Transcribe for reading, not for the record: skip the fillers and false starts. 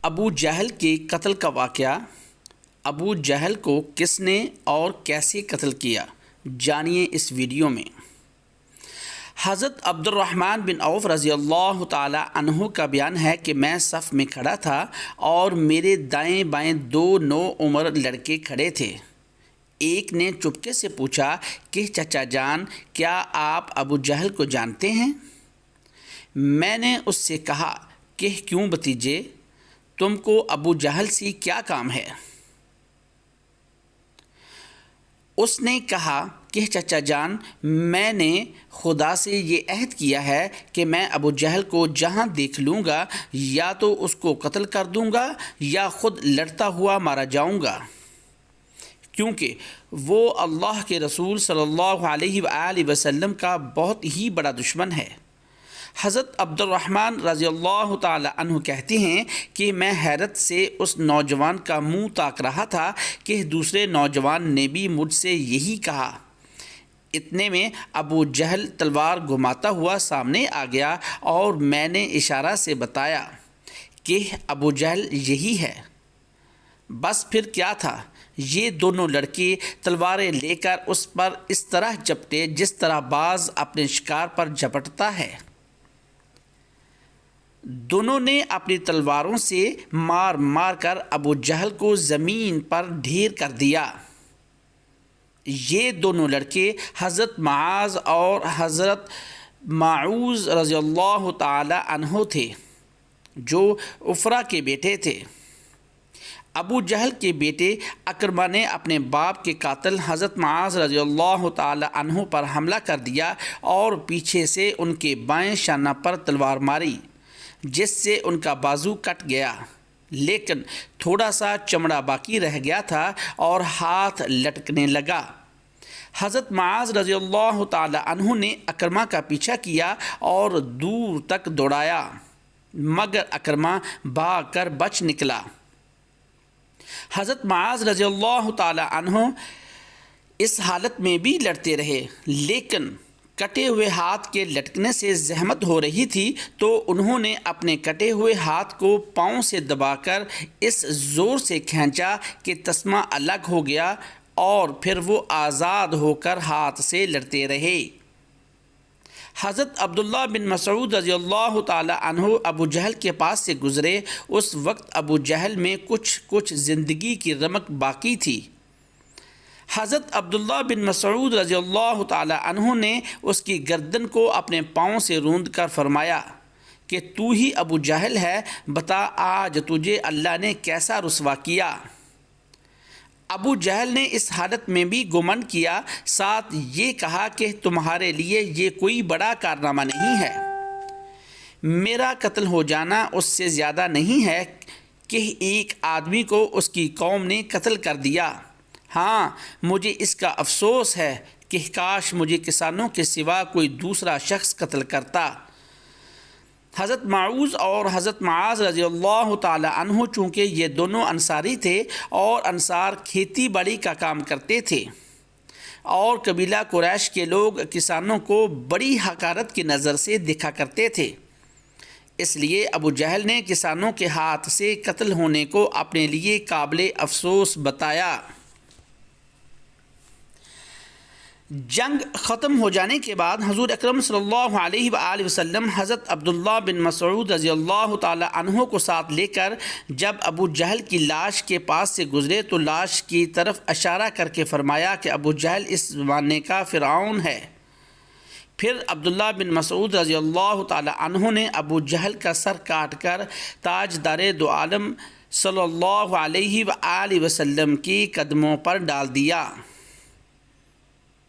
ابو جہل کے قتل کا واقعہ۔ ابو جہل کو کس نے اور کیسے قتل کیا، جانیے اس ویڈیو میں۔ حضرت عبد الرحمن بن عوف رضی اللہ تعالی عنہ کا بیان ہے کہ میں صف میں کھڑا تھا اور میرے دائیں بائیں دو نوعمر لڑکے کھڑے تھے۔ ایک نے چپکے سے پوچھا کہ چچا جان، کیا آپ ابو جہل کو جانتے ہیں؟ میں نے اس سے کہا کہ کیوں بھتیجے، تم کو ابو جہل سے کیا کام ہے؟ اس نے کہا کہ چچا جان، میں نے خدا سے یہ عہد کیا ہے کہ میں ابو جہل کو جہاں دیکھ لوں گا یا تو اس کو قتل کر دوں گا یا خود لڑتا ہوا مارا جاؤں گا، کیونکہ وہ اللہ کے رسول صلی اللہ علیہ وآلہ وسلم کا بہت ہی بڑا دشمن ہے۔ حضرت عبد الرحمن رضی اللہ تعالی عنہ کہتے ہیں کہ میں حیرت سے اس نوجوان کا منہ تاک رہا تھا کہ دوسرے نوجوان نے بھی مجھ سے یہی کہا۔ اتنے میں ابو جہل تلوار گھماتا ہوا سامنے آ گیا اور میں نے اشارہ سے بتایا کہ ابو جہل یہی ہے۔ بس پھر کیا تھا، یہ دونوں لڑکے تلواریں لے کر اس پر اس طرح جھپٹے جس طرح باز اپنے شکار پر جھپٹتا ہے۔ دونوں نے اپنی تلواروں سے مار مار کر ابو جہل کو زمین پر ڈھیر کر دیا۔ یہ دونوں لڑکے حضرت معاذ اور حضرت ماعوذ رضی اللہ تعالی عنہ تھے، جو عفرہ کے بیٹے تھے۔ ابو جہل کے بیٹے اکرمہ نے اپنے باپ کے قاتل حضرت معاذ رضی اللہ تعالی عنہ پر حملہ کر دیا اور پیچھے سے ان کے بائیں شانہ پر تلوار ماری، جس سے ان کا بازو کٹ گیا، لیکن تھوڑا سا چمڑا باقی رہ گیا تھا اور ہاتھ لٹکنے لگا۔ حضرت معاذ رضی اللہ تعالی عنہ نے اکرمہ کا پیچھا کیا اور دور تک دوڑایا، مگر اکرمہ بھاگ کر بچ نکلا۔ حضرت معاذ رضی اللہ تعالی عنہ اس حالت میں بھی لڑتے رہے، لیکن کٹے ہوئے ہاتھ کے لٹکنے سے زحمت ہو رہی تھی تو انہوں نے اپنے کٹے ہوئے ہاتھ کو پاؤں سے دبا کر اس زور سے کھینچا کہ تسمہ الگ ہو گیا اور پھر وہ آزاد ہو کر ہاتھ سے لڑتے رہے۔ حضرت عبداللہ بن مسعود رضی اللہ تعالی عنہ ابو جہل کے پاس سے گزرے۔ اس وقت ابو جہل میں کچھ زندگی کی رمق باقی تھی۔ حضرت عبداللہ بن مسعود رضی اللہ تعالی عنہ نے اس کی گردن کو اپنے پاؤں سے روند کر فرمایا کہ تو ہی ابو جہل ہے، بتا آج تجھے اللہ نے کیسا رسوا کیا۔ ابو جہل نے اس حالت میں بھی گمنڈ کیا، ساتھ یہ کہا کہ تمہارے لیے یہ کوئی بڑا کارنامہ نہیں ہے، میرا قتل ہو جانا اس سے زیادہ نہیں ہے کہ ایک آدمی کو اس کی قوم نے قتل کر دیا۔ ہاں، مجھے اس کا افسوس ہے کہ کاش مجھے کسانوں کے سوا کوئی دوسرا شخص قتل کرتا۔ حضرت ماعوذ اور حضرت معاذ رضی اللہ تعالی عنہ چونکہ یہ دونوں انصاری تھے اور انصار کھیتی باڑی کا کام کرتے تھے اور قبیلہ قریش کے لوگ کسانوں کو بڑی حقارت کی نظر سے دیکھا کرتے تھے، اس لیے ابو جہل نے کسانوں کے ہاتھ سے قتل ہونے کو اپنے لیے قابل افسوس بتایا۔ جنگ ختم ہو جانے کے بعد حضور اکرم صلی اللہ علیہ وآلہ وسلم حضرت عبداللہ بن مسعود رضی اللہ تعالی عنہ کو ساتھ لے کر جب ابو جہل کی لاش کے پاس سے گزرے تو لاش کی طرف اشارہ کر کے فرمایا کہ ابو جہل اس زمانے کا فرعون ہے۔ پھر عبداللہ بن مسعود رضی اللہ تعالی عنہ نے ابو جہل کا سر کاٹ کر تاجدار دو عالم صلی اللہ علیہ وآلہ وسلم کی قدموں پر ڈال دیا۔